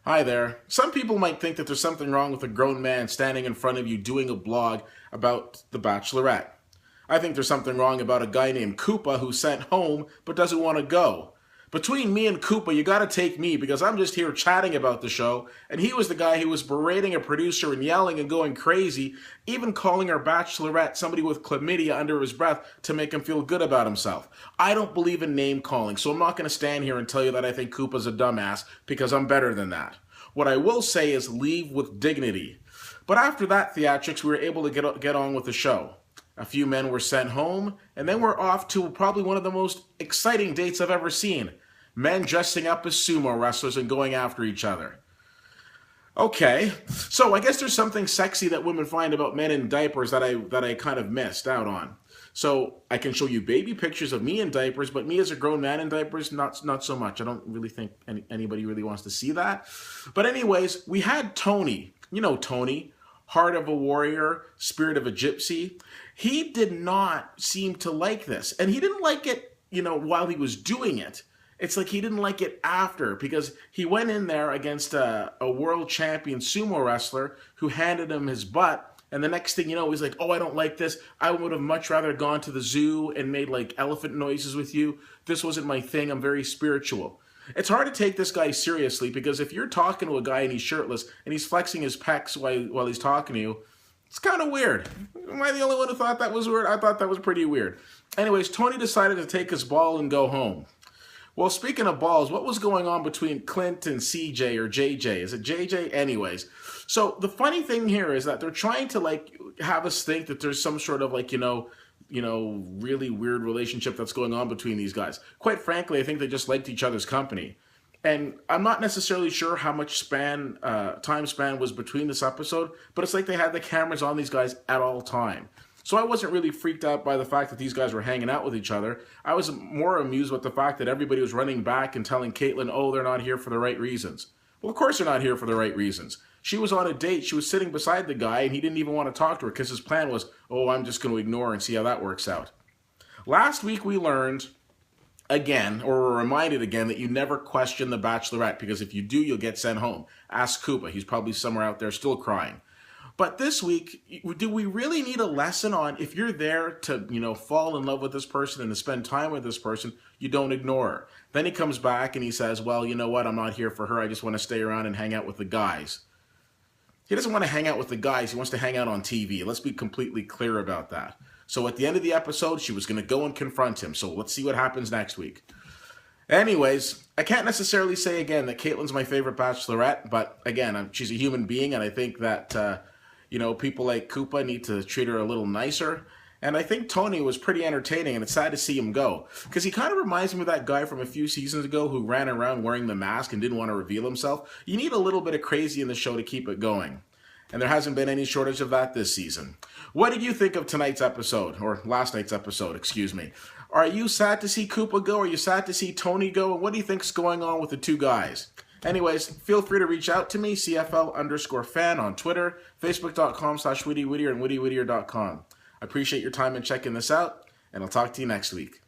Hi there. Some people might think that there's something wrong with a grown man standing in front of you doing a blog about The Bachelorette. I think there's something wrong about a guy named Koopa who's sent home but doesn't want to go. Between me and Koopa, you gotta take me because I'm just here chatting about the show, and he was the guy who was berating a producer and yelling and going crazy, even calling our Bachelorette somebody with chlamydia under his breath to make him feel good about himself. I don't believe in name calling, so I'm not gonna stand here and tell you that I think Koopa's a dumbass because I'm better than that. What I will say is leave with dignity. But after that theatrics, we were able to get on with the show. A few men were sent home, and then we're off to probably one of the most exciting dates I've ever seen. Men dressing up as sumo wrestlers and going after each other. Okay, so I guess there's something sexy that women find about men in diapers that I kind of missed out on. So I can show you baby pictures of me in diapers, but me as a grown man in diapers, not so much. I don't really think anybody really wants to see that. But anyways, we had Tony. You know Tony, heart of a warrior, spirit of a gypsy. He did not seem to like this, and he didn't like it, while he was doing it. It's like he didn't like it after, because he went in there against a world champion sumo wrestler who handed him his butt. And the next thing you know, he's like, oh, I don't like this. I would have much rather gone to the zoo and made like elephant noises with you. This wasn't my thing. I'm very spiritual. It's hard to take this guy seriously because if you're talking to a guy and he's shirtless and he's flexing his pecs while he's talking to you, it's kind of weird. Am I the only one who thought that was weird? I thought that was pretty weird. Anyways, Tony decided to take his ball and go home. Well, speaking of balls, what was going on between Clint and CJ or JJ? Is it JJ? Anyways. So the funny thing here is that they're trying to have us think that there's some sort of really weird relationship that's going on between these guys. Quite frankly, I think they just liked each other's company. And I'm not necessarily sure how much time span was between this episode, but it's like they had the cameras on these guys at all time. So I wasn't really freaked out by the fact that these guys were hanging out with each other. I was more amused with the fact that everybody was running back and telling Caitlyn, oh, they're not here for the right reasons. Well, of course they're not here for the right reasons. She was on a date. She was sitting beside the guy, and he didn't even want to talk to her because his plan was, oh, I'm just going to ignore her and see how that works out. Last week we learned again, or were reminded again, that you never question the Bachelorette because if you do, you'll get sent home. Ask Koopa. He's probably somewhere out there still crying. But this week, do we really need a lesson on if you're there to, fall in love with this person and to spend time with this person, you don't ignore her. Then he comes back and he says, well, you know what? I'm not here for her. I just want to stay around and hang out with the guys. He doesn't want to hang out with the guys. He wants to hang out on TV. Let's be completely clear about that. So at the end of the episode, she was going to go and confront him. So let's see what happens next week. Anyways, I can't necessarily say again that Caitlyn's my favorite Bachelorette, but again, she's a human being, and I think that people like Koopa need to treat her a little nicer. And I think Tony was pretty entertaining, and it's sad to see him go. Because he kind of reminds me of that guy from a few seasons ago who ran around wearing the mask and didn't want to reveal himself. You need a little bit of crazy in the show to keep it going. And there hasn't been any shortage of that this season. What did you think of tonight's episode? Or last night's episode, excuse me. Are you sad to see Koopa go? Are you sad to see Tony go? And what do you think's going on with the two guys? Anyways, feel free to reach out to me, CFL_fan on Twitter, Facebook.com/WittyWhittier and WittyWhittier.com. I appreciate your time in checking this out, and I'll talk to you next week.